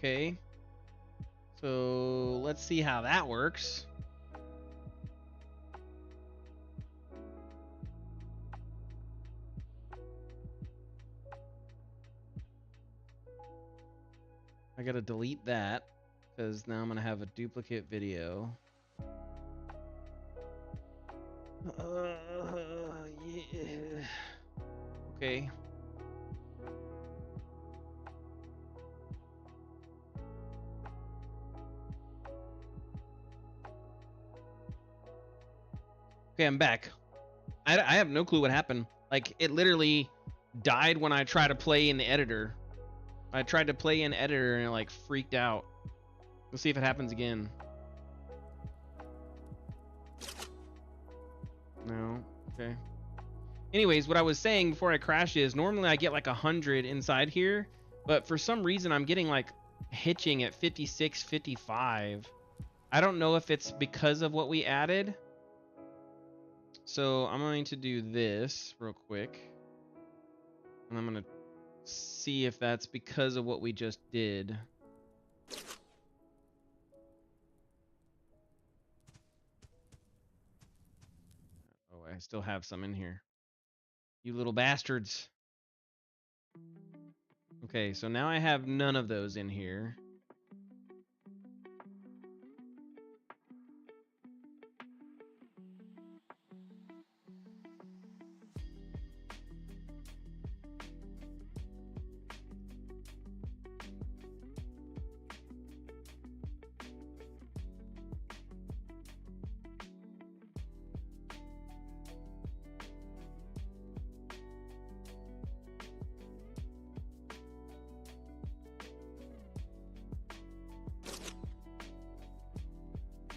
Okay. So let's see how that works. I gotta delete that because now I'm gonna have a duplicate video. Yeah. Okay. Okay, I'm back. I have no clue what happened. Like, it literally died when I tried to play in the editor. I tried to play in editor and it like freaked out. Let's see if it happens again. No. Okay. Anyways, what I was saying before I crashed is normally I get like 100 inside here, but for some reason I'm getting like hitching at 56, 55. I don't know if it's because of what we added. So I'm going to do this real quick. And I'm going to see if that's because of what we just did. Oh, I still have some in here. You little bastards. Okay, so now I have none of those in here.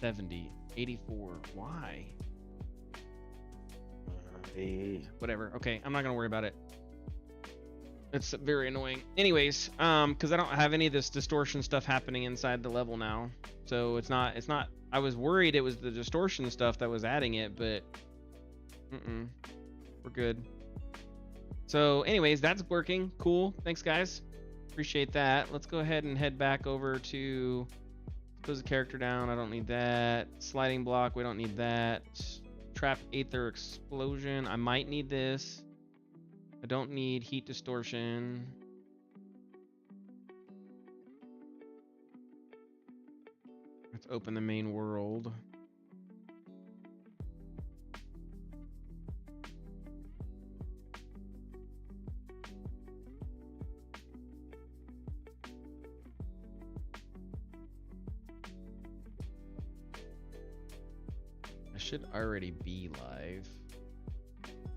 $70, $84. Why? Whatever. Okay, I'm not gonna worry about it. It's very annoying. Anyways, because I don't have any of this distortion stuff happening inside the level now, so it's not. I was worried it was the distortion stuff that was adding it, but we're good. So, anyways, that's working. Cool. Thanks, guys. Appreciate that. Let's go ahead and head back over to. Close the character down. I don't need that. Sliding block. We don't need that. Trap Aether Explosion. I might need this. I don't need heat distortion. Let's open the main world. I should already be live.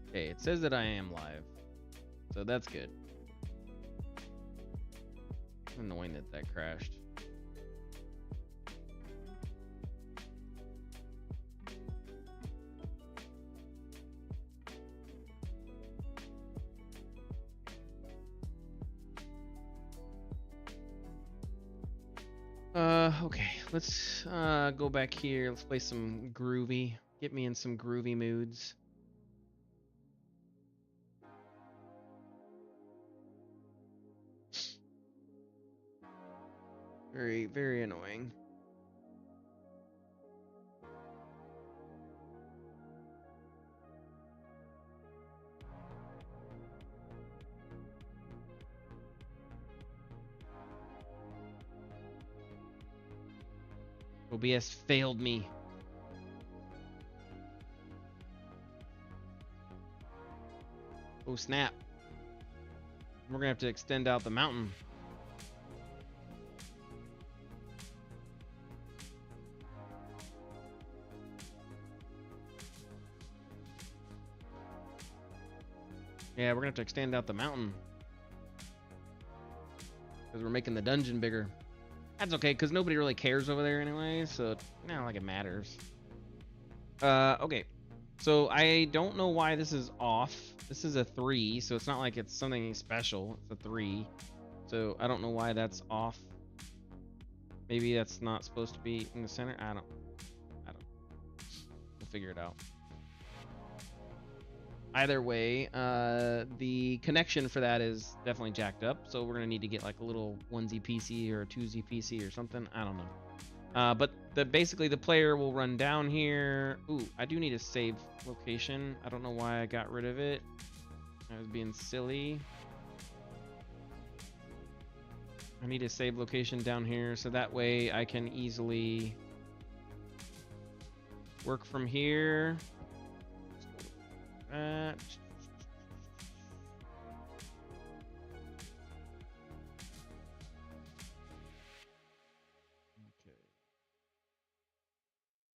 Okay, it says that I am live. So that's good. It's annoying that that crashed. Okay, let's go back here. Let's play some groovy. Get me in some groovy moods. Very, very annoying. OBS failed me. Oh snap. We're gonna have to extend out the mountain. Yeah, we're gonna have to extend out the mountain. Because we're making the dungeon bigger. That's okay, because nobody really cares over there anyway, so it's not like it matters. Okay. So I don't know why this is off. This is a 3, so it's not like it's something special. It's a 3. So I don't know why that's off. Maybe that's not supposed to be in the center. I don't. We'll figure it out. either way, the connection for that is definitely jacked up. So we're gonna need to get like a little 1Z PC or a 2Z PC or something. I don't know. But basically the player will run down here. Ooh, I do need a save location. I don't know why I got rid of it. I was being silly. I need a save location down here so that way I can easily work from here. Okay.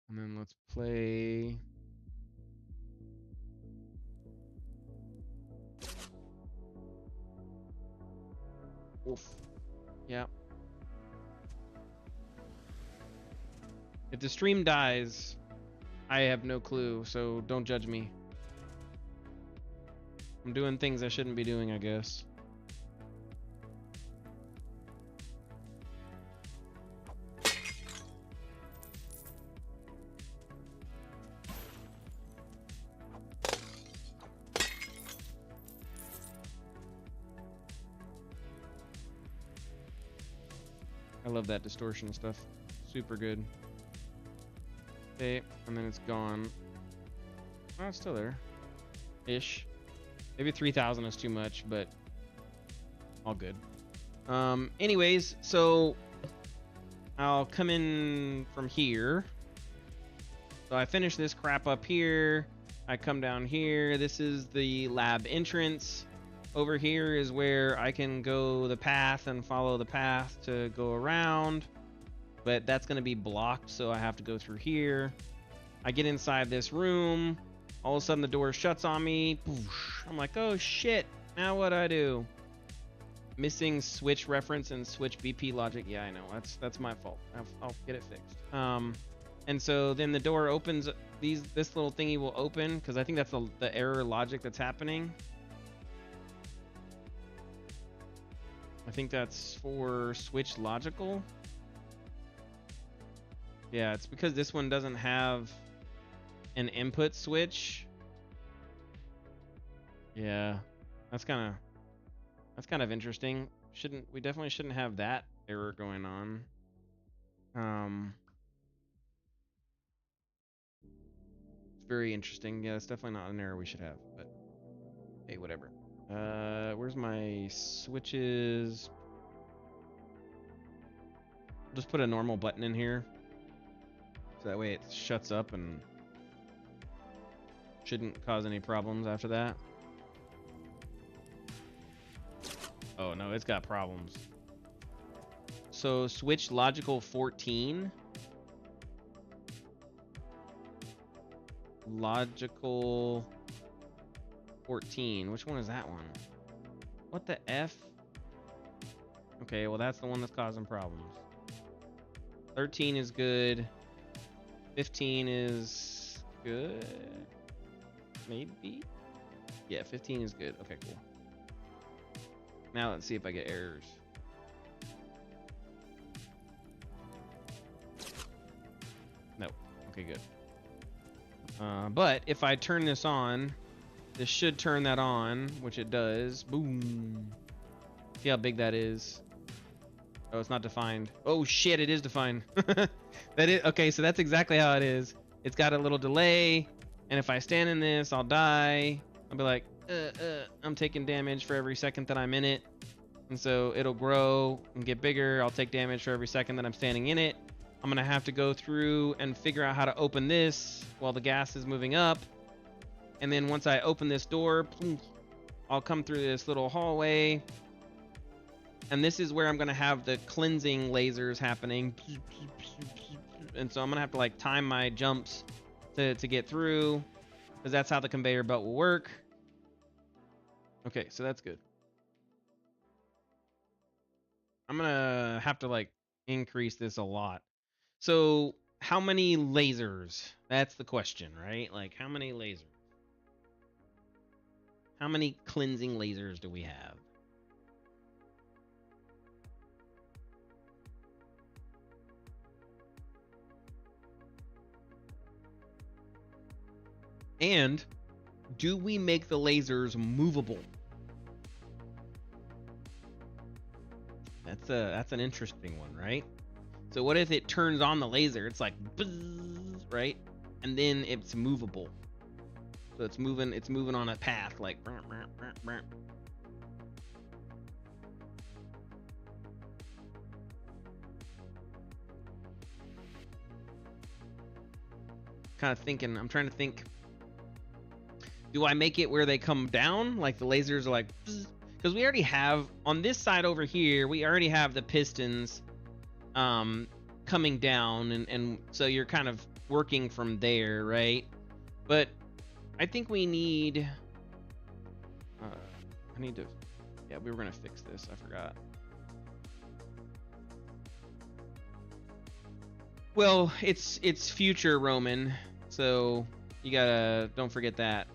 And then let's play. Oof. Yeah. If the stream dies, I have no clue, so don't judge me. I'm doing things I shouldn't be doing, I guess. I love that distortion stuff. Super good. Okay, and then it's gone. Oh, it's still there. Ish. Maybe 3,000 is too much, but all good. Anyways, so I'll come in from here. So I finish this crap up here. I come down here. This is the lab entrance. Over here is where I can go the path and follow the path to go around. But that's going to be blocked, so I have to go through here. I get inside this room. All of a sudden the door shuts on me. I'm like, oh shit, now what do I do? Missing switch reference and switch BP logic. Yeah, I know, that's my fault. I'll get it fixed. And so then the door opens. This little thingy will open because I think that's the error logic that's happening. I think that's for switch logical. Yeah, it's because this one doesn't have an input switch. Yeah, that's kind of interesting. We definitely shouldn't have that error going on. It's very interesting. Yeah, it's definitely not an error we should have, but hey, whatever. Where's my switches? I'll just put a normal button in here. So that way it shuts up and shouldn't cause any problems after that. Oh no, it's got problems. So switch logical 14. Logical 14. Which one is that one? What the F? Okay, well that's the one that's causing problems. 13 is good. 15 is good. Maybe? Yeah, 15 is good. Okay, cool. Now let's see if I get errors. No. Okay, good. But if I turn this on, this should turn that on, which it does. Boom. See how big that is? Oh, it's not defined. Oh shit, it is defined. That is okay, so that's exactly how it is. It's got a little delay, and if I stand in this, I'll die. I'll be like, I'm taking damage for every second that I'm in it. And so it'll grow and get bigger. I'll take damage for every second that I'm standing in it. I'm gonna have to go through and figure out how to open this while the gas is moving up. And then once I open this door, I'll come through this little hallway. And this is where I'm gonna have the cleansing lasers happening. And so I'm gonna have to like time my jumps to get through, because that's how the conveyor belt will work. Okay, so that's good. I'm gonna have to like increase this a lot. So how many lasers? That's the question, right? Like how many lasers? How many cleansing lasers do we have? And do we make the lasers movable? That's an interesting one, right? So what if it turns on the laser? It's like buzz, right? And then it's movable. So it's moving on a path like kind of thinking, I'm trying to think, do I make it where they come down? Like the lasers are like, because we already have, on this side over here, we already have the pistons coming down, and so you're kind of working from there, right? But I think we need, I need to, yeah, we were gonna fix this, I forgot. Well, it's future Roman, so you gotta, don't forget that.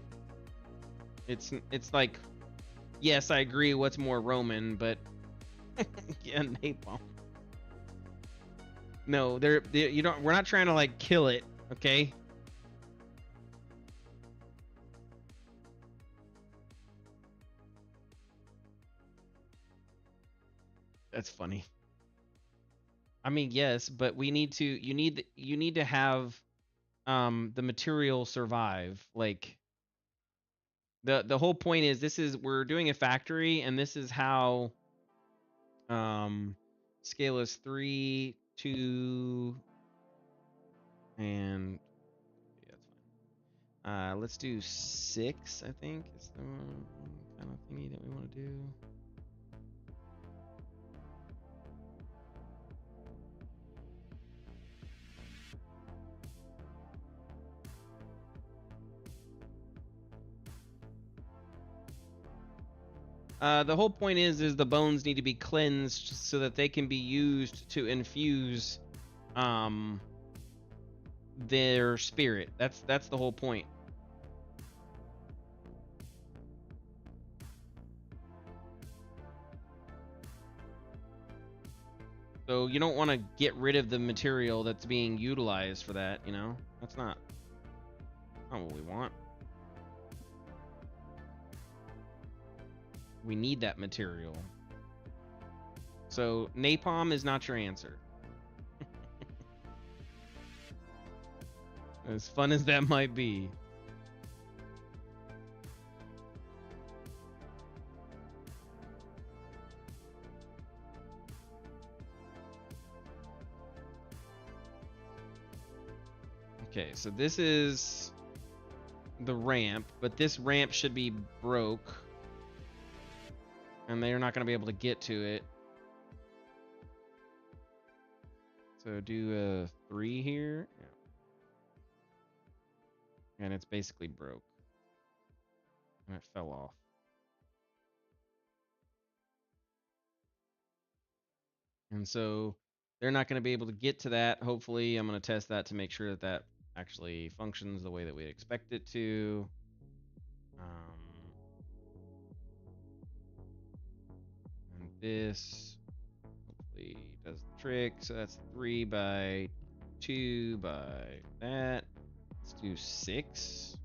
It's like, yes, I agree, what's more Roman, but yeah, napalm. No, you don't, we're not trying to like kill it, okay? That's funny. I mean, yes, but we need to, you need to have the material survive. Like the whole point is, this is, we're doing a factory, and this is how scale is 3, 2, and yeah, that's fine. Let's do 6, I think is the kind of thingy that we want to do. The whole point is the bones need to be cleansed so that they can be used to infuse their spirit. That's the whole point. So you don't want to get rid of the material that's being utilized for that, you know? That's not what we want. We need that material. So napalm is not your answer. As fun as that might be. Okay, so this is the ramp, but this ramp should be broke. And they're not going to be able to get to it. So do a 3 here. Yeah. And it's basically broke. And it fell off. And so they're not going to be able to get to that. Hopefully, I'm going to test that to make sure that that actually functions the way that we expect it to. And this hopefully does the trick. So that's 3 by 2 by that. Let's do 6,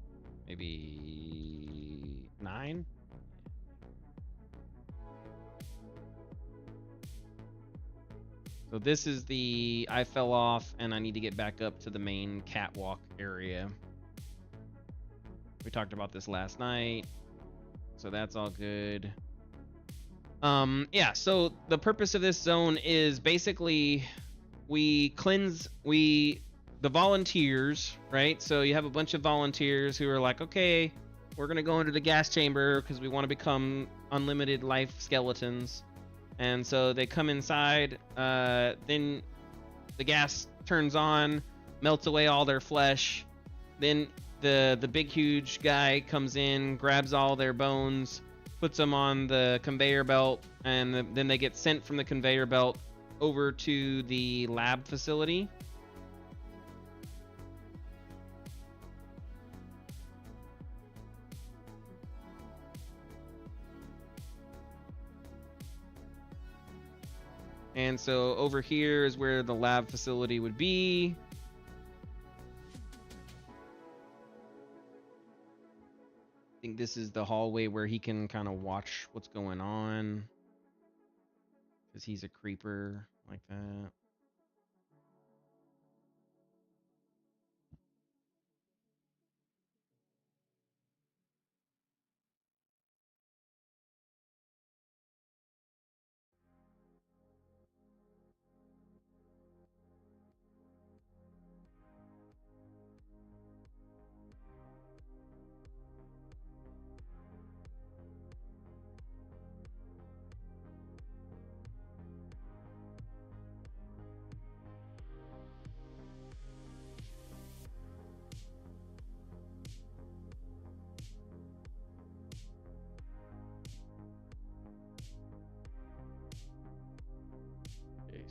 maybe 9. So this is the, I fell off and I need to get back up to the main catwalk area. We talked about this last night, so that's all good. Yeah, so the purpose of this zone is basically we cleanse, the volunteers, right? So you have a bunch of volunteers who are like, okay, we're gonna go into the gas chamber because we want to become unlimited life skeletons. And so they come inside, then the gas turns on, melts away all their flesh. Then the big huge guy comes in, grabs all their bones, puts them on the conveyor belt, and then they get sent from the conveyor belt over to the lab facility. And so over here is where the lab facility would be. think this is the hallway where he can kind of watch what's going on. Because he's a creeper like that.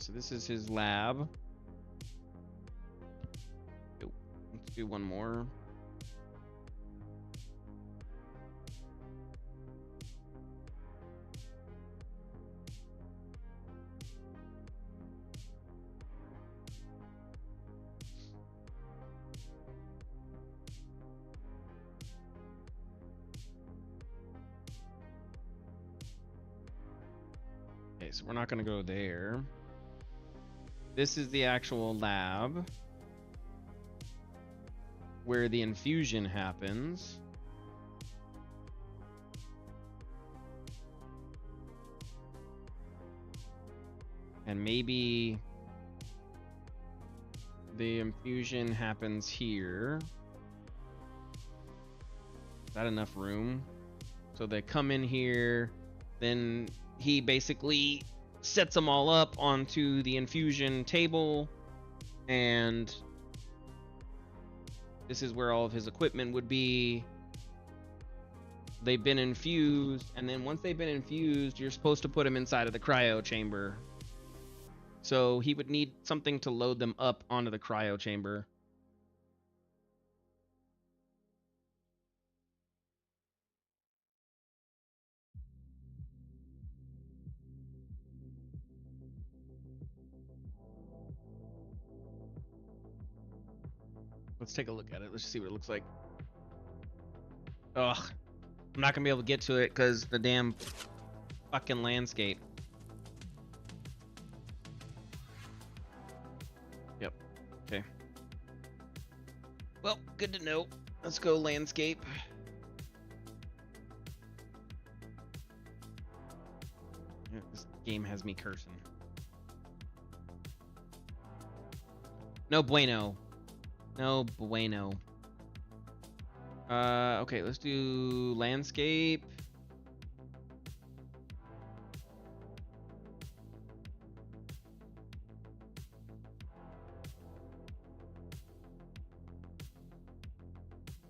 So this is his lab. Let's do one more. Okay, so we're not going to go there. This is the actual lab where the infusion happens. And maybe the infusion happens here. Is that enough room? So they come in here, then he basically sets them all up onto the infusion table, and this is where all of his equipment would be. They've been infused, and then once they've been infused, you're supposed to put them inside of the cryo chamber. So he would need something to load them up onto the cryo chamber. Let's take a look at it. Let's see what it looks like. Ugh. I'm not going to be able to get to it because the damn fucking landscape. Yep. Okay. Well, good to know. Let's go landscape. Yeah, this game has me cursing. No bueno. No bueno. Okay, let's do landscape.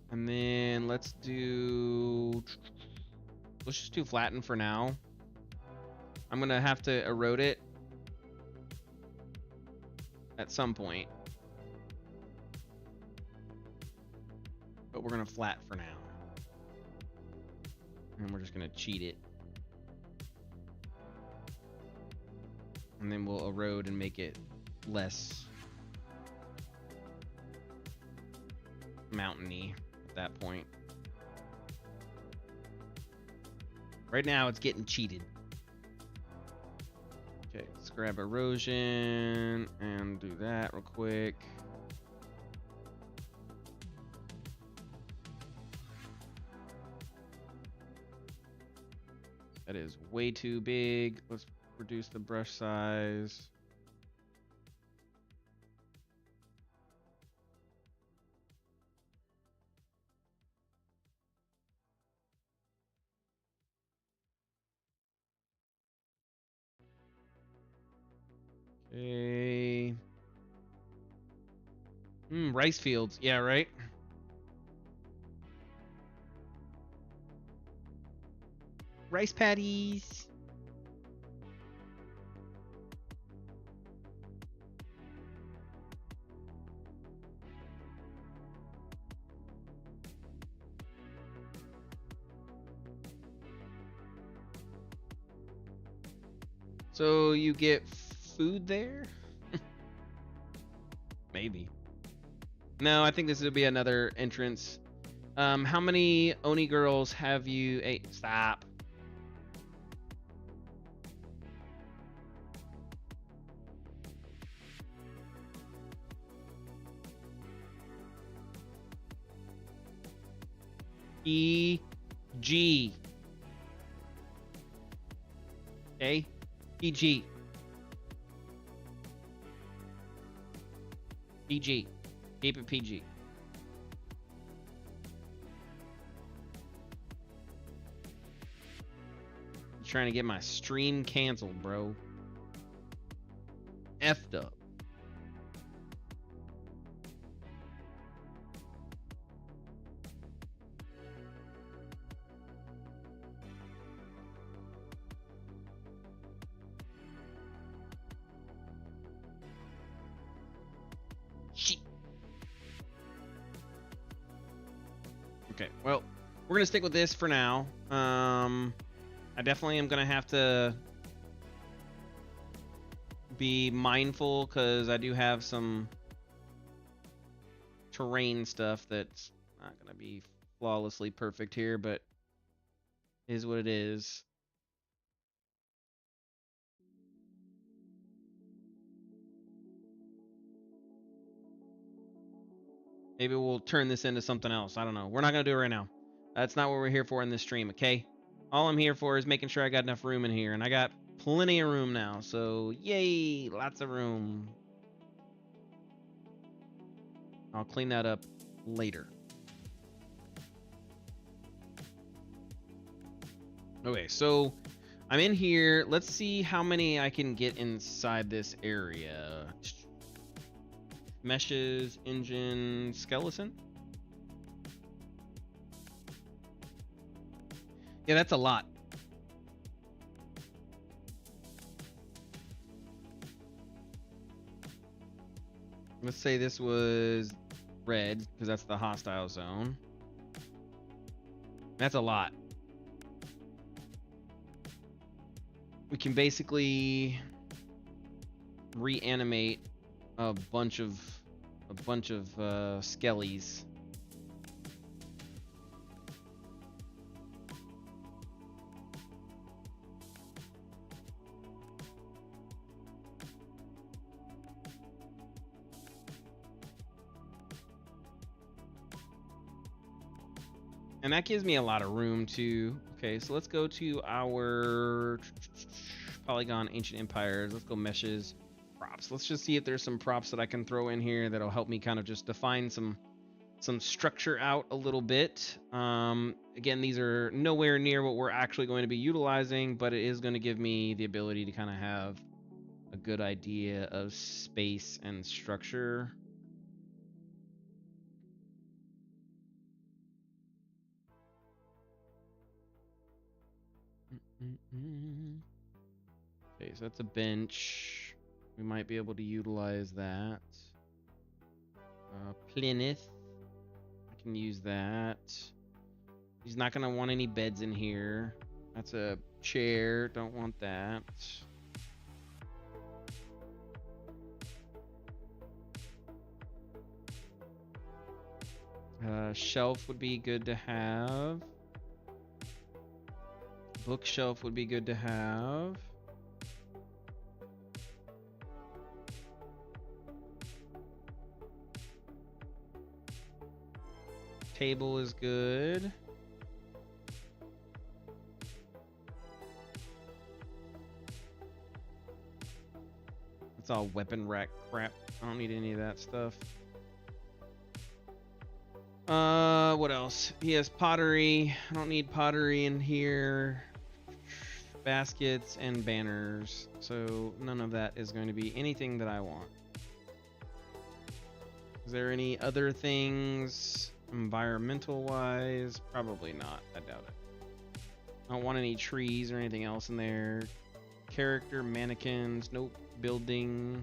And then let's just do flatten for now. I'm gonna have to erode it at some point. But we're gonna flat for now. And we're just gonna cheat it. And then we'll erode and make it less mountainy at that point. Right now it's getting cheated. Okay, let's grab erosion and do that real quick. That is way too big. Let's reduce the brush size. Okay. Rice fields. Yeah, right? Rice patties. So you get food there? Maybe. No, I think this will be another entrance. How many Oni girls have you? Hey, stop. PG. Okay? PG. PG. Keep it PG. I'm trying to get my stream canceled, bro. Effed up. Okay, well, we're gonna stick with this for now. I definitely am gonna have to be mindful because I do have some terrain stuff that's not gonna be flawlessly perfect here, but is what it is. Maybe we'll turn this into something else. I don't know. We're not going to do it right now. That's not what we're here for in this stream, okay? All I'm here for is making sure I got enough room in here, and I got plenty of room now, so yay, lots of room. I'll clean that up later. Okay, so I'm in here. Let's see how many I can get inside this area. Meshes, engine, skeleton. Yeah, that's a lot. Let's say this was red, because that's the hostile zone. That's a lot. We can basically reanimate a bunch of skellies. And that gives me a lot of room to... Okay, so let's go to our Polygon Ancient Empires. Let's go meshes. Props. Let's just see if there's some props that I can throw in here that'll help me kind of just define some structure out a little bit. Again, these are nowhere near what we're actually going to be utilizing, but it is going to give me the ability to kind of have a good idea of space and structure. Okay, so that's a bench. We might be able to utilize that. Plinth. I can use that. He's not going to want any beds in here. That's a chair. Don't want that. Shelf would be good to have. Bookshelf would be good to have. Table is good. It's all weapon rack crap. I don't need any of that stuff. What else? He has pottery. I don't need pottery in here. Baskets and banners. So none of that is going to be anything that I want. Is there any other things environmental wise? Probably not. I doubt it. I don't want any trees or anything else in there. Character, mannequins, nope. Building.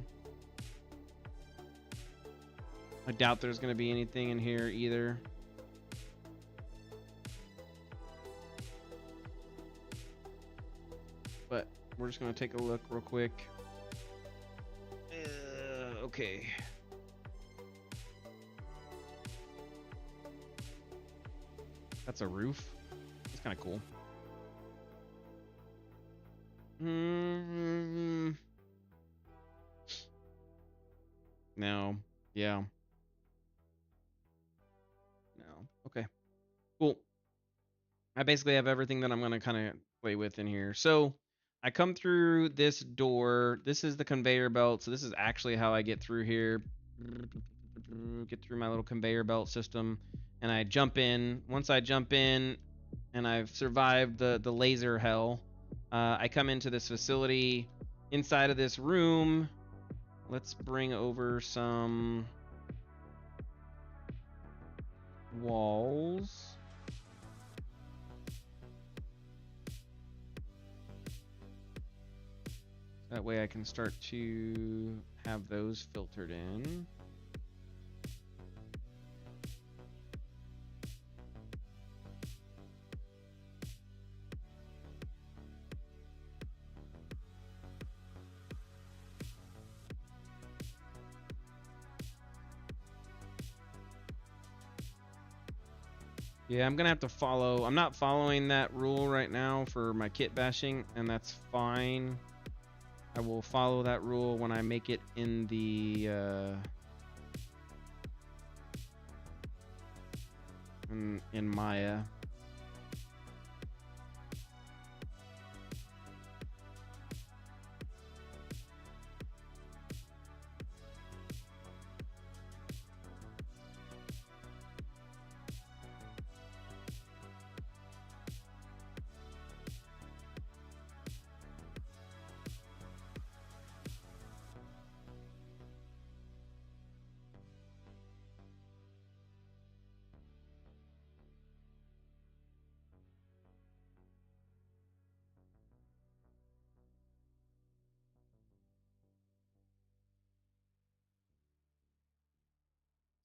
I doubt there's going to be anything in here either. But we're just going to take a look real quick. Okay. That's a roof. That's kind of cool. No. Yeah. No. Okay. Cool. I basically have everything that I'm going to kind of play with in here. So I come through this door. This is the conveyor belt. So this is actually how I get through here. Get through my little conveyor belt system. And I jump in. Once I jump in and I've survived the laser hell, I come into this facility. Inside of this room, let's bring over some walls. That way I can start to have those filtered in. Yeah, I'm gonna have to follow. I'm not following that rule right now for my kit bashing, and that's fine. I will follow that rule when I make it in the in Maya.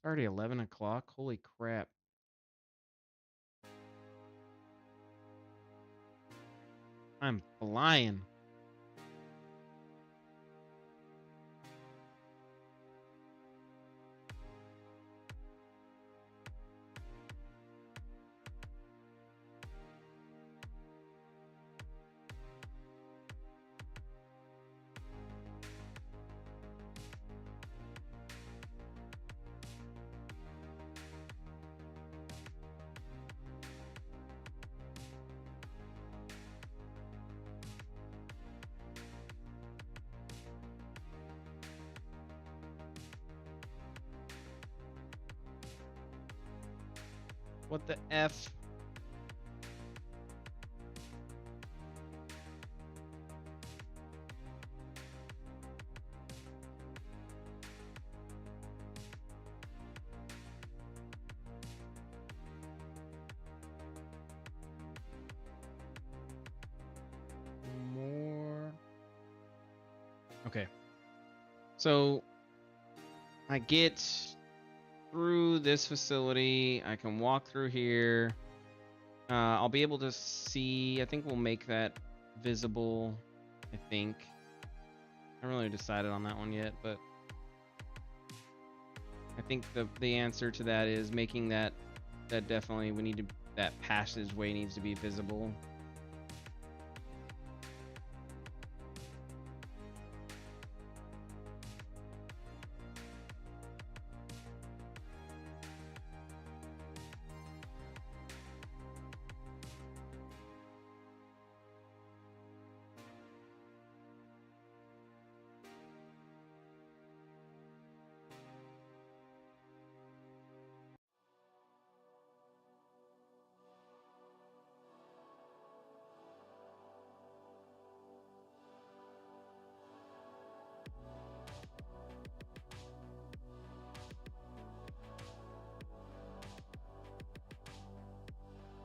It's already 11 o'clock. Holy crap. I'm flying. What the F? More. Okay. So I get through this facility. I can walk through here. I'll be able to see. I think we'll make that visible. I think. I haven't really decided on that one yet, but I think the answer to that is making that definitely we need to, that passageway needs to be visible.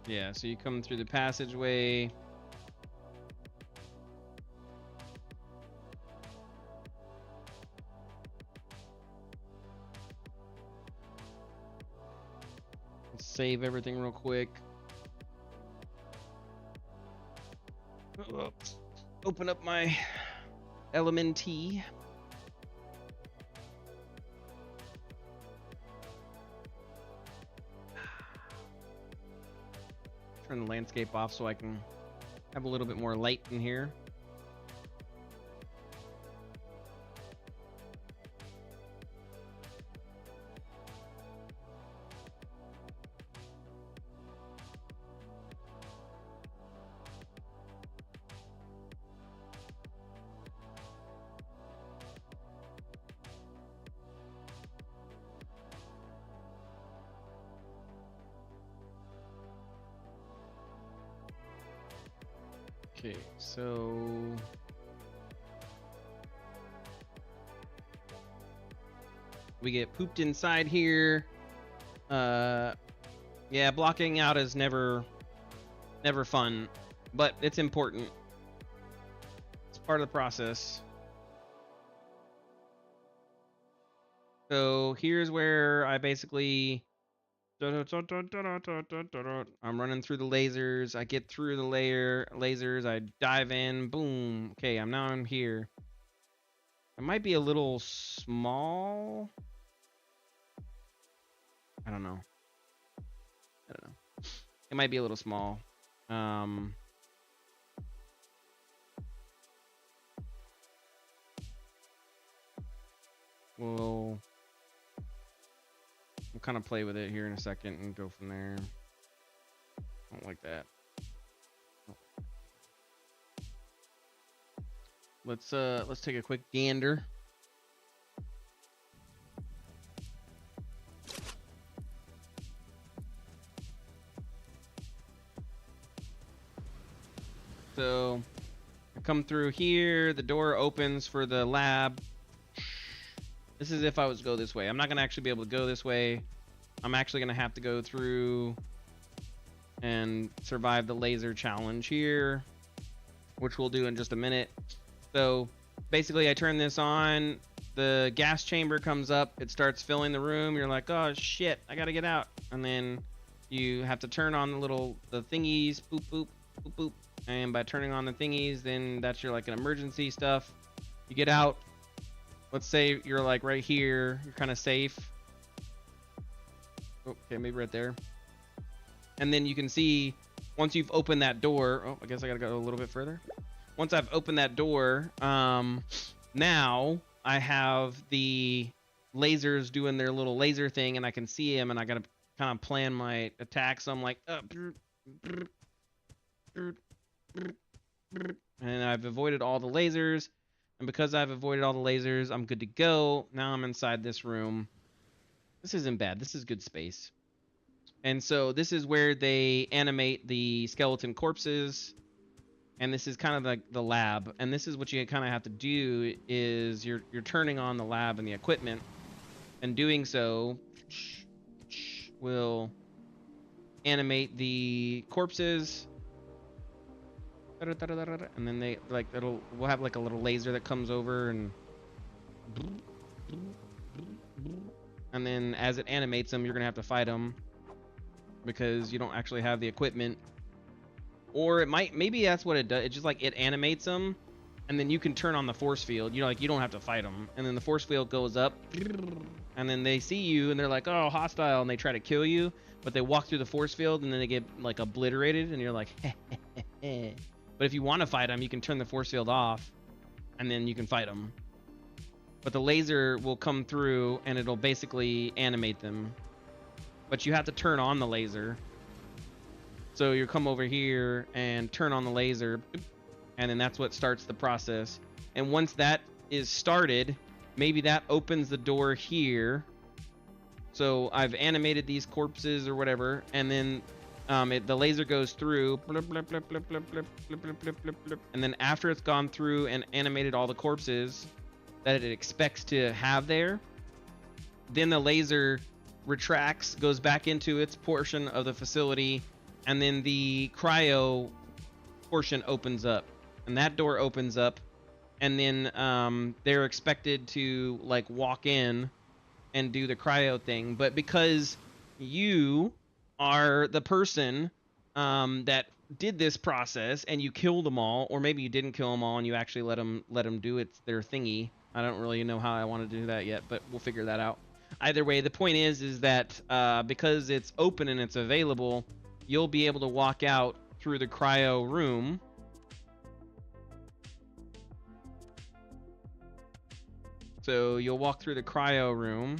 Yeah, so you come through the passageway. Save everything real quick. Oops. Open up my LMNT. Turn the landscape off so I can have a little bit more light in here. Okay, so we get pooped inside here. Yeah, blocking out is never fun, but it's important. It's part of the process. So here's where I basically I'm running through the lasers. I get through the lasers. I dive in. Boom. Okay, I'm here. It might be a little small. I don't know. It might be a little small. We'll kind of play with it here in a second and go from there. I don't like that. Let's take a quick gander. So I come through here, the door opens for the lab. This is if I was to go this way. I'm not gonna actually be able to go this way. I'm actually gonna have to go through and survive the laser challenge here, which we'll do in just a minute. So basically I turn this on, the gas chamber comes up, it starts filling the room. You're like, oh shit, I gotta get out. And then you have to turn on the thingies, boop, boop, boop, boop. And by turning on the thingies, then that's your like an emergency stuff. You get out. Let's say you're like right here, you're kind of safe. Okay, maybe right there. And then you can see once you've opened that door, oh, I guess I gotta go a little bit further. Once I've opened that door, now I have the lasers doing their little laser thing and I can see them and I gotta kind of plan my attack. So I'm like, and I've avoided all the lasers. And because I've avoided all the lasers, I'm good to go. Now I'm inside this room. This isn't bad. This is good space. And so this is where they animate the skeleton corpses. And this is kind of like the lab. And this is what you kind of have to do is you're turning on the lab and the equipment. And doing so will animate the corpses. And then they like we'll have like a little laser that comes over and then as it animates them, you're gonna have to fight them because you don't actually have the equipment. Or it maybe that's what it does. It's just like it animates them and then you can turn on the force field. You know, like you don't have to fight them. And then the force field goes up and then they see you and they're like, oh, hostile, and they try to kill you, but they walk through the force field and then they get like obliterated and you're like, heh. But if you want to fight them, you can turn the force field off and then you can fight them. But the laser will come through and it'll basically animate them. But you have to turn on the laser. So you come over here and turn on the laser, and then that's what starts the process. And once that is started, maybe that opens the door here. So I've animated these corpses or whatever, and then the laser goes through, and then after it's gone through and animated all the corpses that it expects to have there, then the laser retracts, goes back into its portion of the facility, and then the cryo portion opens up, and that door opens up, and then they're expected to like walk in and do the cryo thing. But because you are the person that did this process and you killed them all, or maybe you didn't kill them all and you actually let them do their thingy. I don't really know how I want to do that yet, but we'll figure that out. Either way, the point is that because it's open and it's available, you'll be able to walk out through the cryo room. So you'll walk through the cryo room.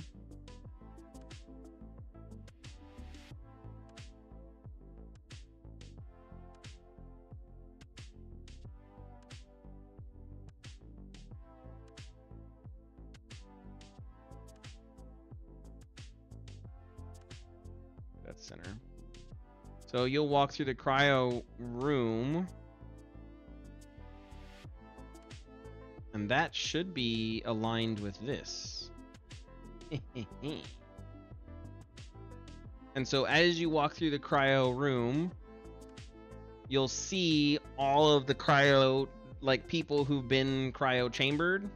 That's center. So you'll walk through the cryo room. And that should be aligned with this. And so as you walk through the cryo room, you'll see all of the cryo, like people who've been cryo chambered.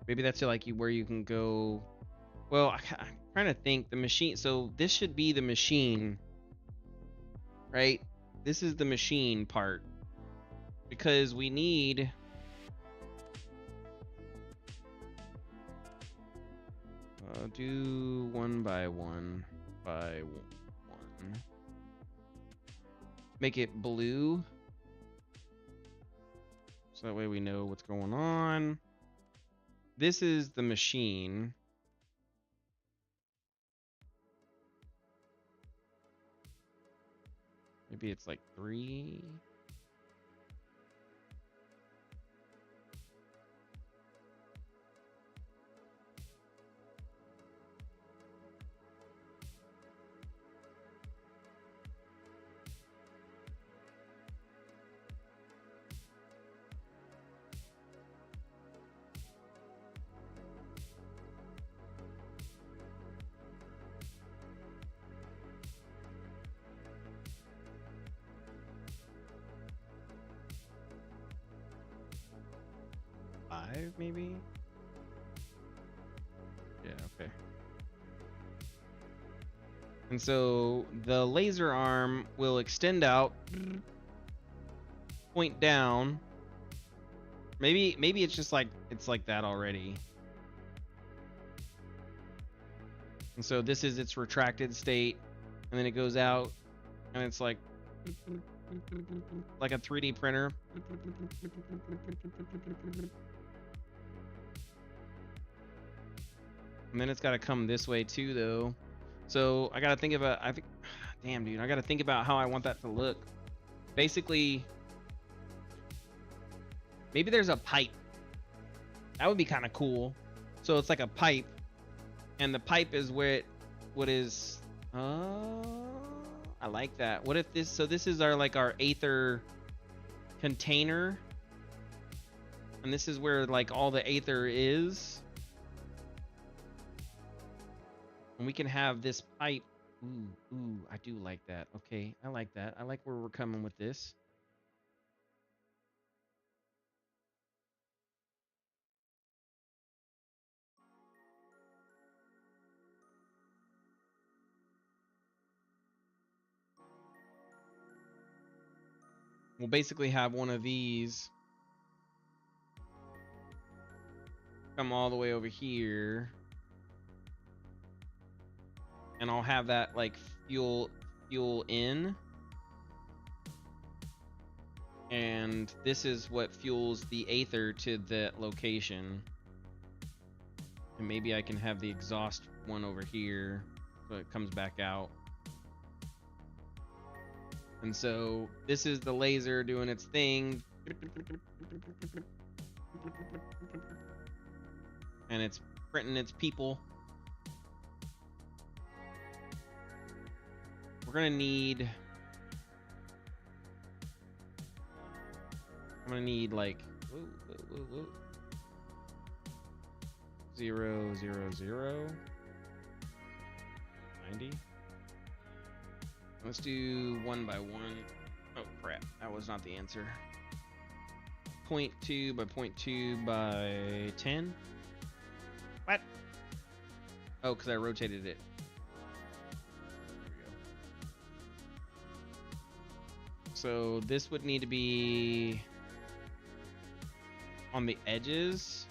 Maybe that's like where you can go. Well, I'm trying to think the machine. So this should be the machine, right? This is the machine part because we need. Do one by one by one. Make it blue. So that way we know what's going on. This is the machine. Maybe it's like 3. Maybe? Yeah, okay. And so the laser arm will extend out, point down. Maybe it's just like it's like that already. And so this is its retracted state, and then it goes out, and it's like a 3D printer. And then it's got to come this way too, though. So I got to think about, damn, dude, I got to think about how I want that to look. Basically, maybe there's a pipe. That would be kind of cool. So it's like a pipe, and the pipe is what is, I like that. What if this, so this is our aether container, and this is where like all the aether is. And we can have this pipe. Ooh, I do like that. Okay, I like that. I like where we're coming with this. We'll basically have one of these come all the way over here. And I'll have that like fuel in. And this is what fuels the aether to that location. And maybe I can have the exhaust one over here so it comes back out. And so this is the laser doing its thing. And it's printing its people. We're gonna need, I'm gonna need like, whoa. 0, 0, 0. 90. Let's do 1 by 1. Oh crap, that was not the answer. 0.2 by 0.2 by 10. What? Oh, because I rotated it. There we go. So this would need to be on the edges.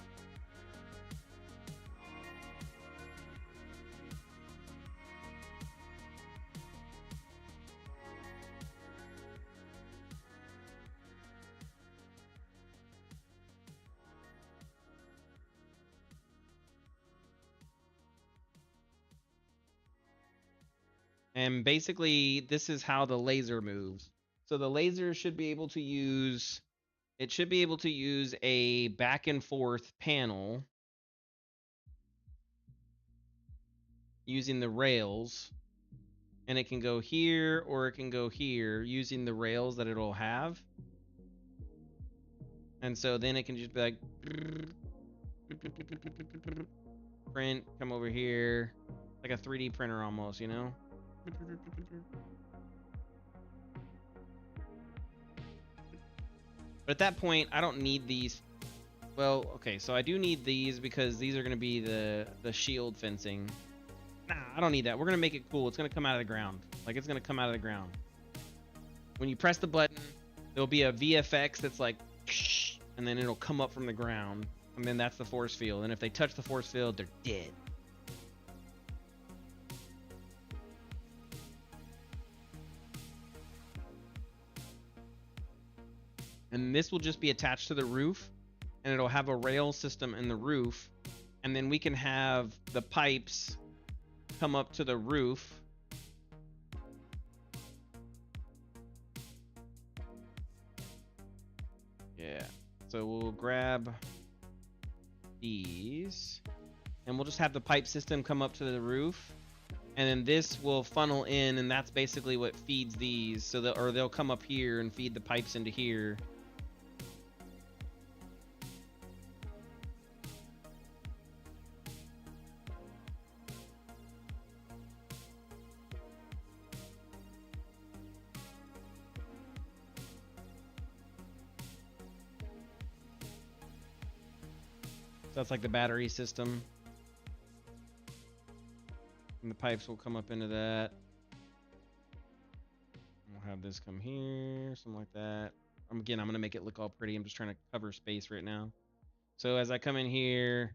And basically, this is how the laser moves. So the laser should be able to use, it should be able to use a back and forth panel using the rails. And it can go here or it can go here using the rails that it'll have. And so then it can just be like, print, come over here, like a 3D printer almost, you know? But at that point, I don't need these. Well, okay, so I do need these because these are going to be the shield fencing. Nah, I don't need that. We're going to make it cool. It's going to come out of the ground. Like, it's going to come out of the ground. When you press the button, there'll be a VFX that's like, and then it'll come up from the ground. And then that's the force field. And if they touch the force field, they're dead. And this will just be attached to the roof, and it'll have a rail system in the roof, and then we can have the pipes come up to the roof. Yeah, so we'll grab these, and we'll just have the pipe system come up to the roof, and then this will funnel in, and that's basically what feeds these. So they'll come up here and feed the pipes into here. So that's like the battery system. And the pipes will come up into that. We'll have this come here, something like that. Again, I'm going to make it look all pretty. I'm just trying to cover space right now. So as I come in here,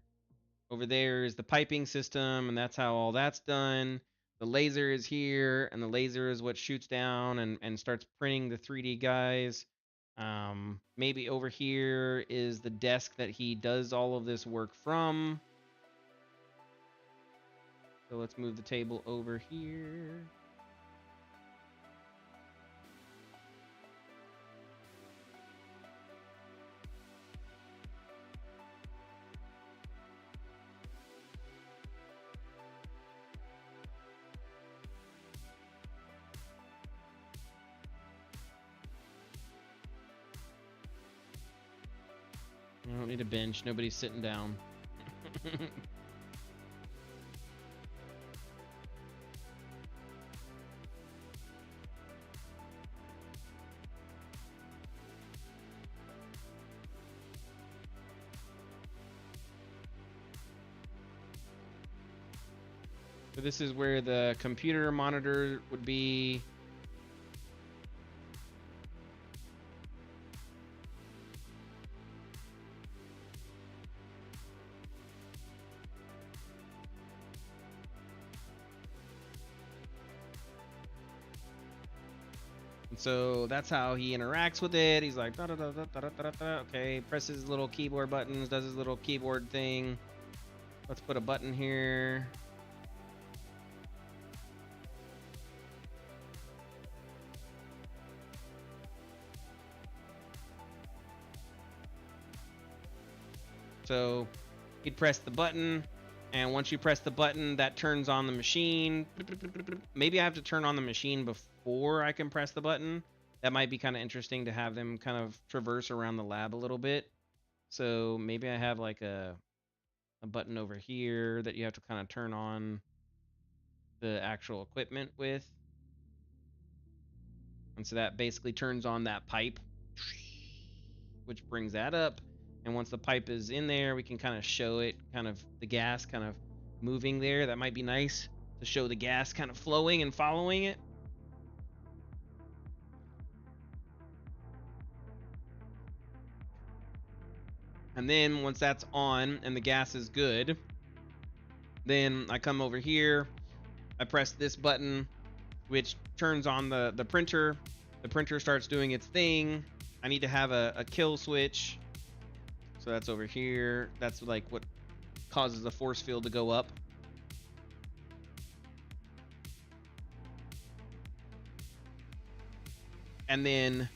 over there is the piping system, and that's how all that's done. The laser is here, and the laser is what shoots down and starts printing the 3D guys. Maybe over here is the desk that he does all of this work from. So let's move the table over here. I don't need a bench. Nobody's sitting down. So this is where the computer monitor would be. So that's how he interacts with it. He's like, da, da, da, da, da, da, da. Okay, presses his little keyboard buttons, does his little keyboard thing. Let's put a button here. So he'd press the button, and once you press the button, that turns on the machine. Maybe I have to turn on the machine before I can press the button. That might be kind of interesting to have them kind of traverse around the lab a little bit. So maybe I have like a button over here that you have to kind of turn on the actual equipment with. And so that basically turns on that pipe, which brings that up. And once the pipe is in there, we can kind of show it, kind of the gas kind of moving there. That might be nice to show the gas kind of flowing and following it. And then once that's on and the gas is good, then I come over here, I press this button, which turns on the printer. The printer starts doing its thing. I need to have a kill switch. So that's over here. That's like what causes the force field to go up. And then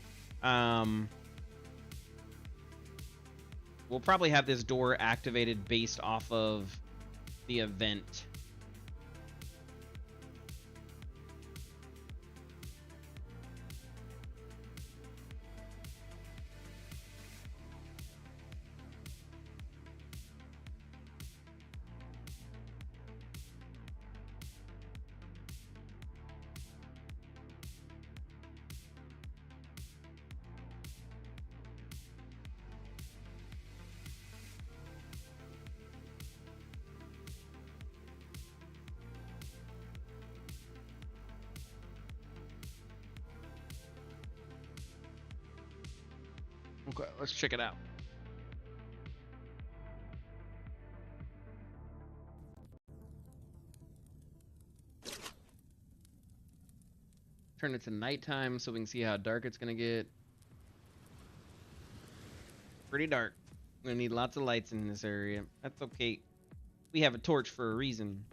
we'll probably have this door activated based off of the event. Okay, let's check it out. Turn it to nighttime so we can see how dark it's gonna get. Pretty dark. We're gonna need lots of lights in this area. That's okay. We have a torch for a reason.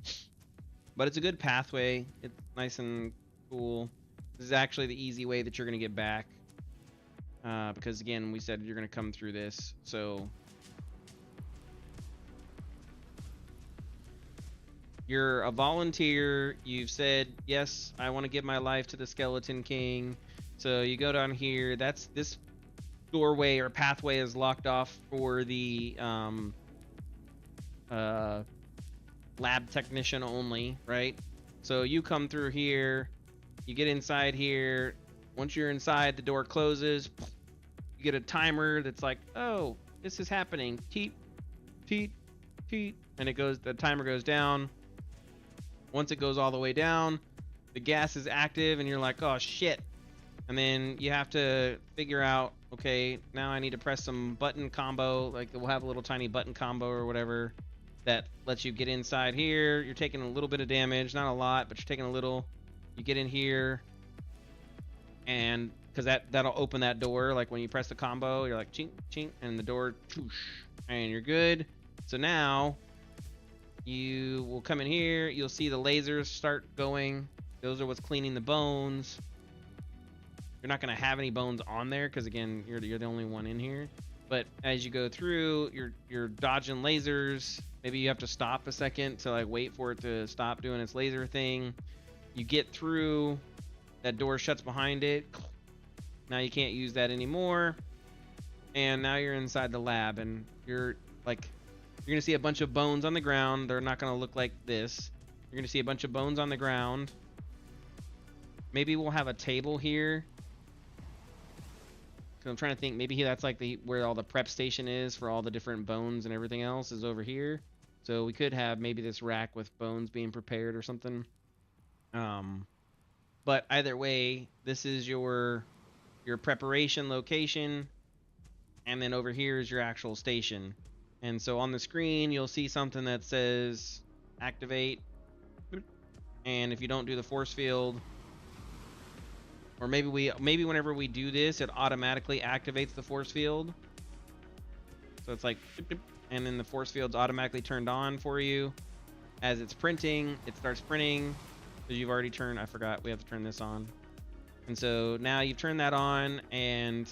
But it's a good pathway. It's nice and cool. This is actually the easy way that you're gonna get back. Because again, we said you're gonna come through this, so you're a volunteer. You've said, yes, I want to give my life to the Skeleton King. So you go down here. That's this doorway or pathway is locked off for the lab technician only, right? So you come through here, you get inside here. Once you're inside, the door closes. You get a timer that's like, oh, this is happening. Teet, teet, teet, and it goes. The timer goes down. Once it goes all the way down, the gas is active, and you're like, oh shit. And then you have to figure out, okay, now I need to press some button combo. Like we'll have a little tiny button combo or whatever that lets you get inside here. You're taking a little bit of damage, not a lot, but you're taking a little. You get in here, and because that'll open that door. Like when you press the combo, you're like chink chink, and the door, choosh, and you're good. So now you will come in here. You'll see the lasers start going. Those are what's cleaning the bones. You're not gonna have any bones on there because again, you're the only one in here. But as you go through, you're dodging lasers. Maybe you have to stop a second to like wait for it to stop doing its laser thing. You get through. That door shuts behind it. Now you can't use that anymore. And now you're inside the lab, and you're gonna see a bunch of bones on the ground. They're not gonna look like this. You're gonna see a bunch of bones on the ground. Maybe we'll have a table here. Cause I'm trying to think. Maybe that's like where all the prep station is for all the different bones and everything else is over here. So we could have maybe this rack with bones being prepared or something. But either way, this is your preparation location, and then over here is your actual station. And so on the screen, you'll see something that says activate. And if you don't do the force field, or maybe whenever we do this, it automatically activates the force field. So it's like, and then the force field's automatically turned on for you. As it's printing, it starts printing. Because you've already turned, I forgot, we have to turn this on. And so now you've turned that on, and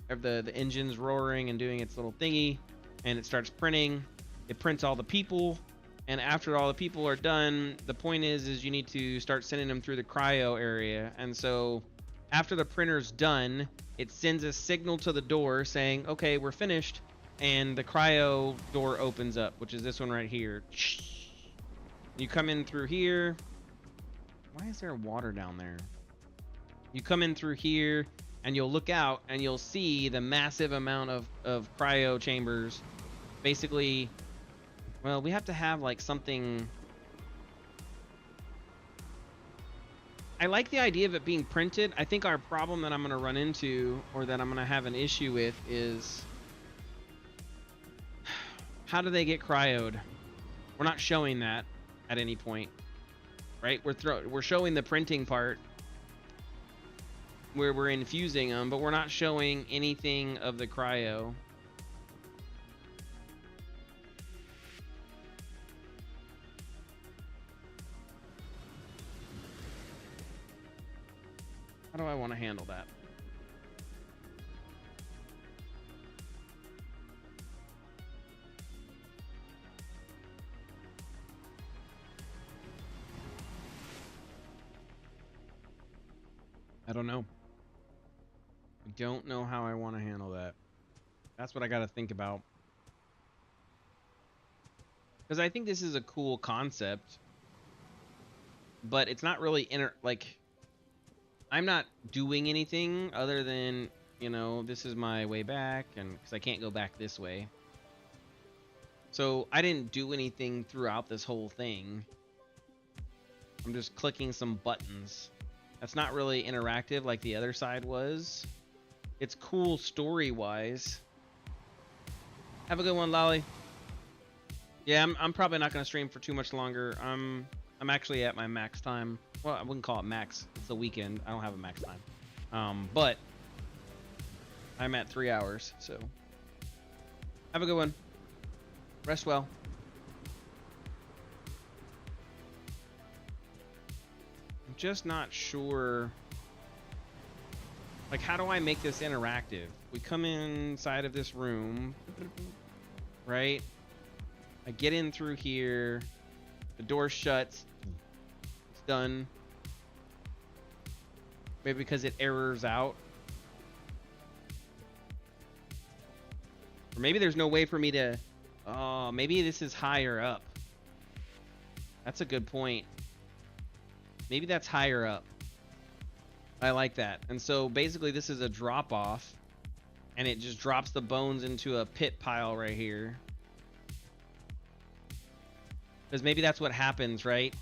the engine's roaring and doing its little thingy, and it starts printing. It prints all the people, and after all the people are done, the point is you need to start sending them through the cryo area. And so after the printer's done, it sends a signal to the door saying, okay, we're finished, and the cryo door opens up, which is this one right here. You come in through here. Why is there water down there? You come in through here, and you'll look out, and you'll see the massive amount of cryo chambers. Basically, well, we have to have like something. I like the idea of it being printed. I think our problem that I'm going to run into, or that I'm going to have an issue with, is How do they get cryoed? We're not showing that at any point, right? We're showing the printing part where we're infusing them, but we're not showing anything of the cryo. How do I want to handle that? I don't know. I don't know how I want to handle that. That's what I got to think about. Because I think this is a cool concept, but it's not really I'm not doing anything other than, you know, this is my way back, and because I can't go back this way. So I didn't do anything throughout this whole thing. I'm just clicking some buttons. That's not really interactive like the other side was. It's cool story-wise. Have a good one, Lolly. Yeah, I'm probably not going to stream for too much longer. I'm actually at my max time. Well, I wouldn't call it max. It's the weekend. I don't have a max time. But I'm at 3 hours, so have a good one. Rest well. I'm just not sure. Like, how do I make this interactive? We come inside of this room, right? I get in through here. The door shuts. It's done. Maybe because it errors out. Or maybe there's no way for me to... Oh, maybe this is higher up. That's a good point. Maybe that's higher up. I like that. And so basically this is a drop off, and it just drops the bones into a pit pile right here. Because maybe that's what happens, right?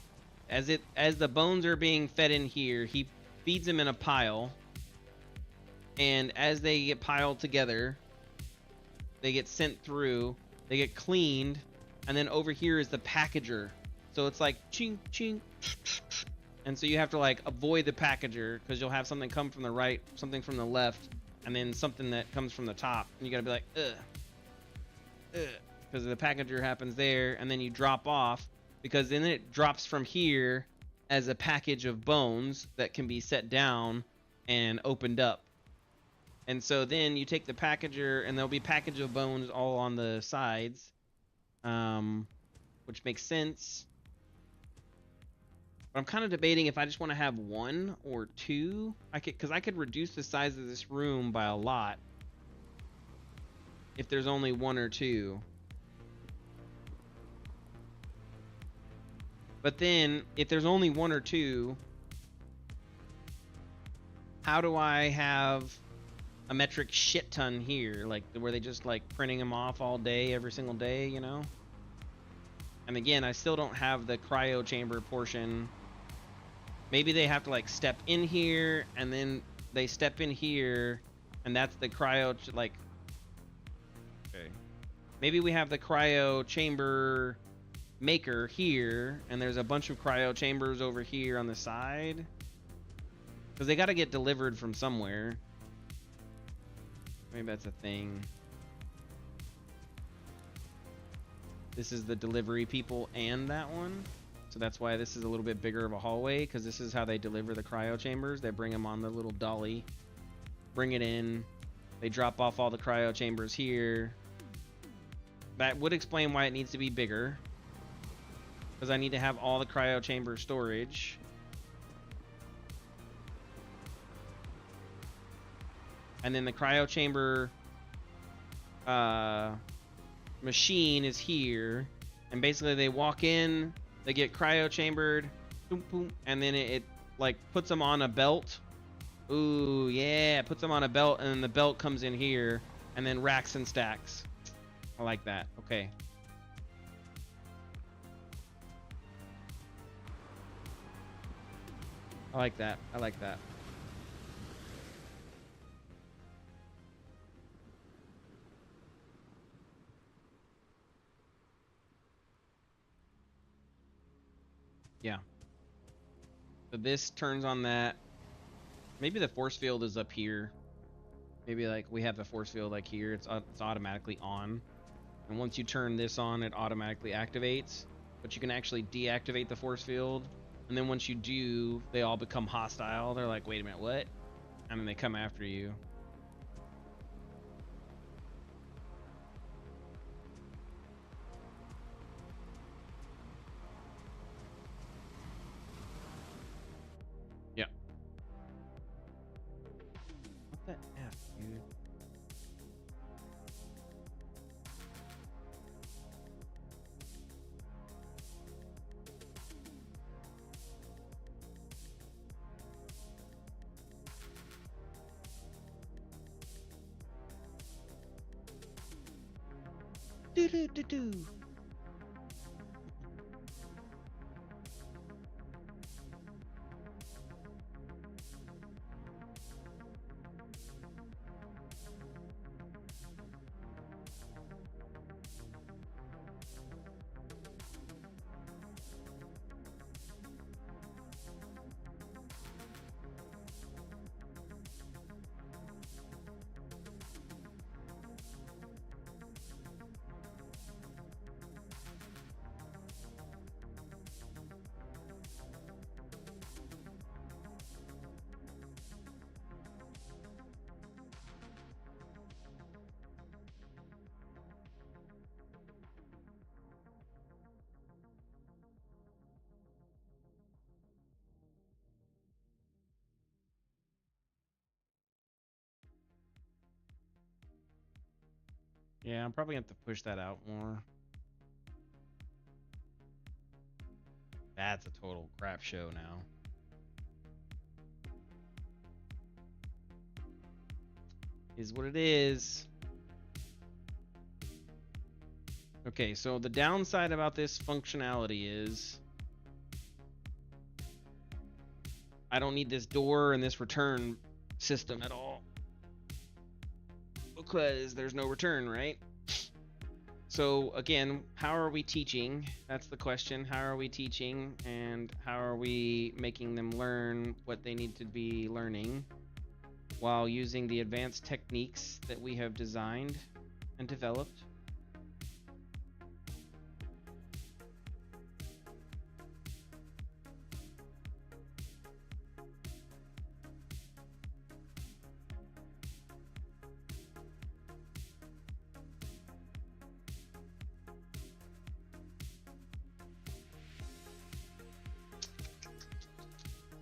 As the bones are being fed in here, he feeds them in a pile, and as they get piled together, they get sent through, they get cleaned, and then over here is the packager. So it's like ching ching, and so you have to like avoid the packager because you'll have something come from the right, something from the left, and then something that comes from the top, and you gotta be like because the packager happens there, and then you drop off, because then it drops from here as a package of bones that can be set down and opened up. And so then you take the packager, and there'll be package of bones all on the sides, which makes sense. But I'm kind of debating if I just want to have one or two. Because I could reduce the size of this room by a lot if there's only one or two. But then, if there's only one or two, how do I have a metric shit ton here? Like, where they just like printing them off all day, every single day, you know? And again, I still don't have the cryo chamber portion. Maybe they have to like step in here, and then they step in here, and that's the cryo, like... Okay. Maybe we have the cryo chamber maker here, and there's a bunch of cryo chambers over here on the side, because they got to get delivered from somewhere. Maybe that's a thing. This is the delivery people and that one, so that's why this is a little bit bigger of a hallway, because this is how they deliver the cryo chambers. They bring them on the little dolly, bring it in, they drop off all the cryo chambers here. That would explain why it needs to be bigger, because I need to have all the cryo chamber storage. And then the cryo chamber machine is here. And basically they walk in, they get cryo chambered, boom, boom, and then it like puts them on a belt. Ooh, yeah, puts them on a belt, and then the belt comes in here, and then racks and stacks. I like that. Okay. I like that. I like that. Yeah. So this turns on that. Maybe the force field is up here. Maybe like we have the force field like here. It's automatically on. And once you turn this on, it automatically activates. But you can actually deactivate the force field. And then once you do, they all become hostile. They're like, wait a minute, what? And then they come after you. Yeah. What the F, dude? Do do do do. Yeah, I'm probably gonna have to push that out more. That's a total crap show now. Is what it is. Okay, so the downside about this functionality is I don't need this door and this return system at all. Because there's no return, right? So again, how are we teaching? That's the question. How are we teaching, and how are we making them learn what they need to be learning while using the advanced techniques that we have designed and developed?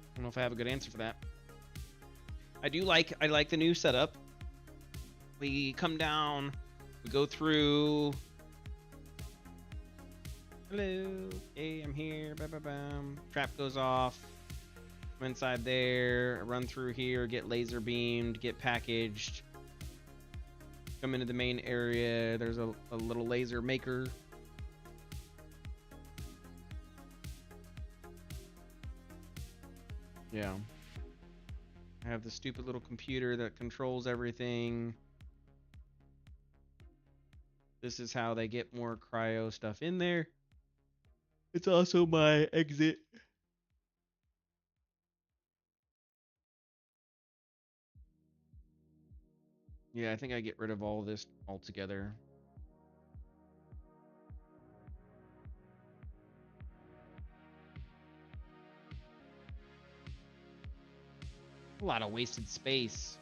I don't know if I have a good answer for that. I like the new setup. We come down, we go through. Hello, hey, I'm here. Bam, bam, bam. Trap goes off. I'm inside there. Run through here. Get laser beamed. Get packaged. Come into the main area. There's a little laser maker. Yeah. I have the stupid little computer that controls everything. This is how they get more cryo stuff in there. It's also my exit. Yeah, I think I get rid of all of this altogether. A lot of wasted space.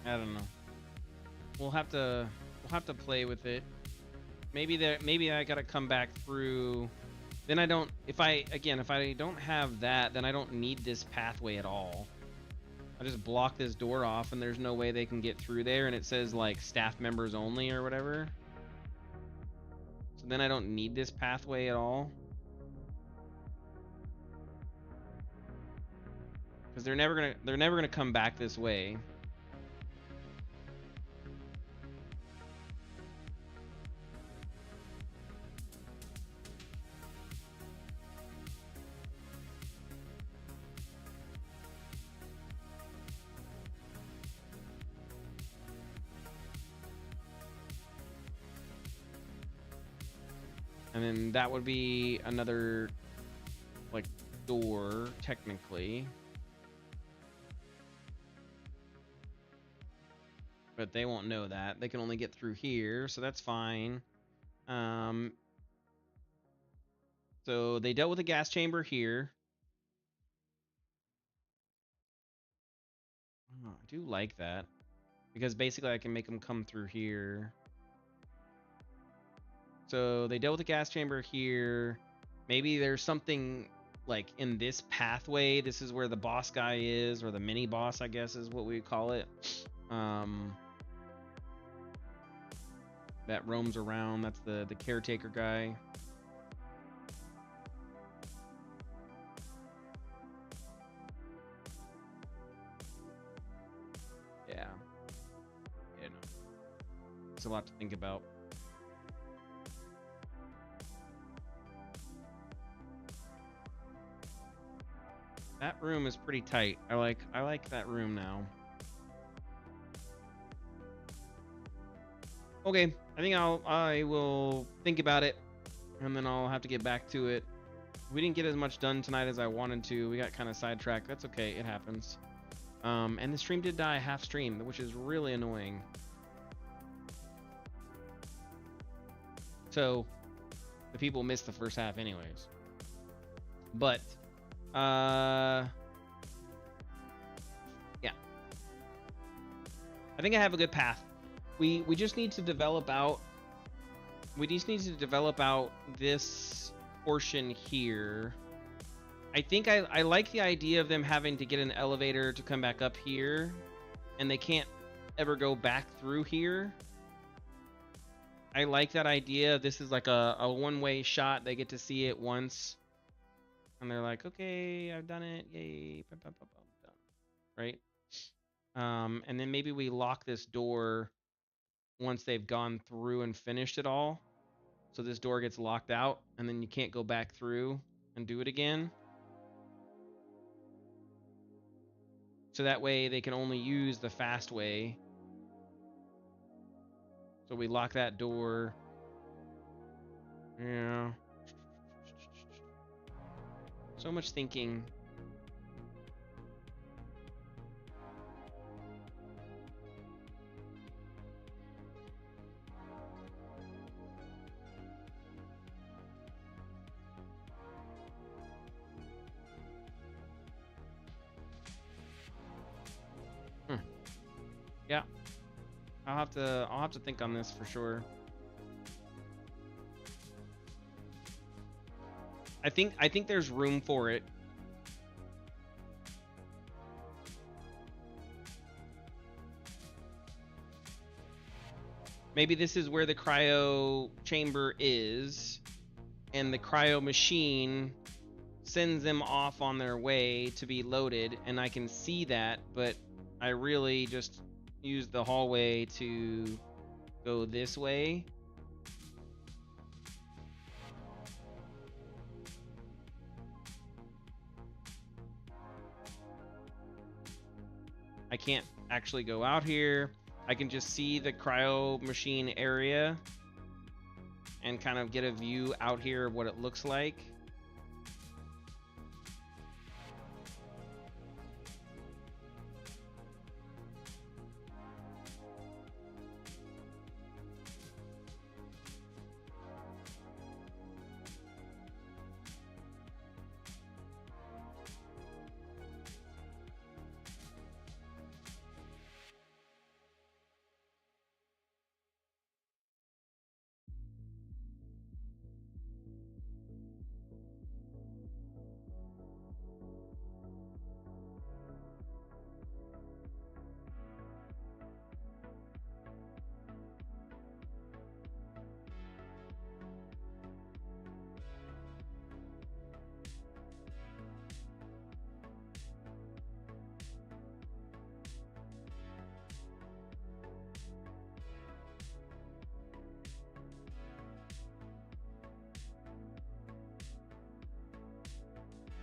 I don't know. We'll have to play with it. Maybe I gotta come back through. Then I don't. If I don't have that, then I don't need this pathway at all. I just block this door off, and there's no way they can get through there, and it says like staff members only or whatever. So then I don't need this pathway at all. Because they're never gonna come back this way. And then that would be another, like, door, technically. But they won't know that. They can only get through here, so that's fine. So they dealt with the gas chamber here. Oh, I do like that. Because basically I can make them come through here. So they dealt with the gas chamber here. Maybe there's something like in this pathway. This is where the boss guy is, or the mini boss, I guess is what we call it. That roams around. That's the caretaker guy. Yeah. Yeah, no. It's a lot to think about. That room is pretty tight. I like that room now. Okay, I think I will think about it, and then I'll have to get back to it. We didn't get as much done tonight as I wanted to. We got kind of sidetracked. That's okay. It happens. And the stream did die half stream, which is really annoying. So the people missed the first half anyways. But yeah. I think I have a good path. We just need to develop out this portion here. I think I like the idea of them having to get an elevator to come back up here, and they can't ever go back through here. I like that idea. This is like a one-way shot. They get to see it once, and they're like, okay, I've done it. Yay. Done. Right? And then maybe we lock this door once they've gone through and finished it all. So this door gets locked out, and then you can't go back through and do it again. So that way they can only use the fast way. So we lock that door. Yeah. So much thinking. Yeah. I'll have to think on this for sure. I think there's room for it. Maybe this is where the cryo chamber is, and the cryo machine sends them off on their way to be loaded, and I can see that, but I really just use the hallway to go this way. I can't actually go out here. I can just see the cryo machine area and kind of get a view out here of what it looks like.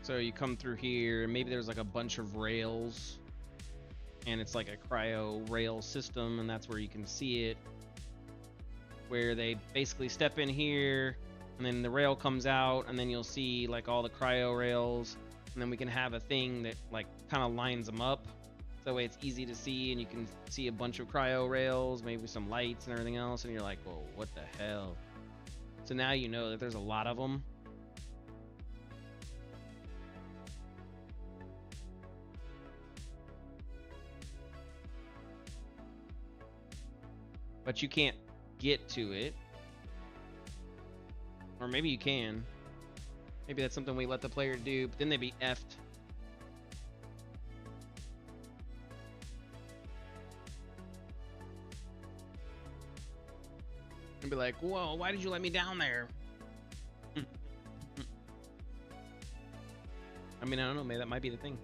So you come through here, and maybe there's like a bunch of rails, and it's like a cryo rail system, and that's where you can see it, where they basically step in here, and then the rail comes out, and then you'll see like all the cryo rails, and then we can have a thing that like kind of lines them up. So that way it's easy to see, and you can see a bunch of cryo rails, maybe some lights and everything else, and you're like, whoa, what the hell? So now you know that there's a lot of them. But you can't get to it. Or maybe you can. Maybe that's something we let the player do, but then they'd be effed. And be like, whoa, why did you let me down there? I mean, I don't know, maybe that might be the thing.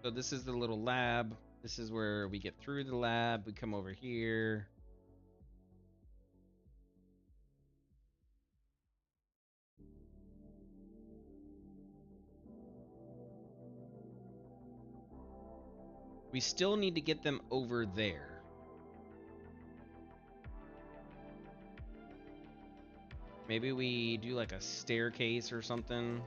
So this is the little lab. This is where we get through the lab. We come over here. We still need to get them over there. Maybe we do like a staircase or something.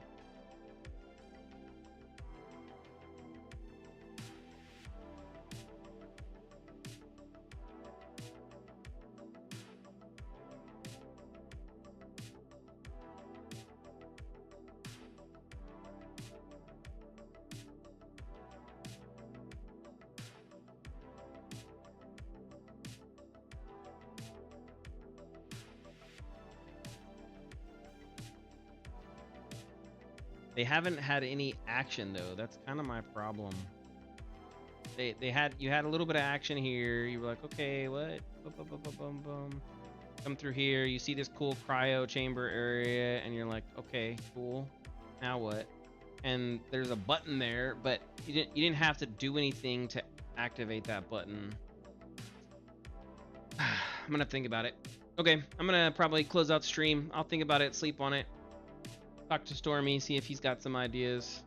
They haven't had any action though. That's kind of my problem. You had a little bit of action here. You were like, okay, what? Boom, boom, boom, boom, boom. Come through here. You see this cool cryo chamber area, and you're like, okay, cool. Now what? And there's a button there, but you didn't have to do anything to activate that button. I'm gonna think about it. Okay, I'm gonna probably close out the stream. I'll think about it, sleep on it. Talk to Stormy, see if he's got some ideas.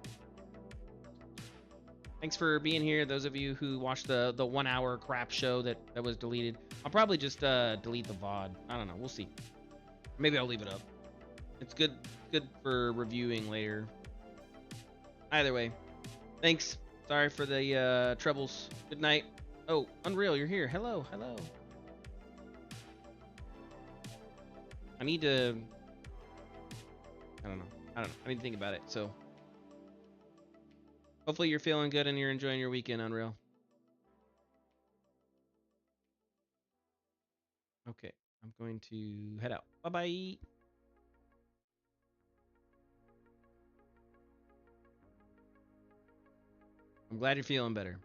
Thanks for being here, those of you who watched the 1 hour crap show that was deleted. I'll probably just delete the VOD. I don't know, we'll see. Maybe I'll leave it up. It's good for reviewing later. Either way, thanks. Sorry for the troubles. Good night. Oh, Unreal, you're here. Hello. I need to... I don't know. I need to think about it. So hopefully you're feeling good and you're enjoying your weekend, Unreal. Okay, I'm going to head out. Bye-bye. I'm glad you're feeling better.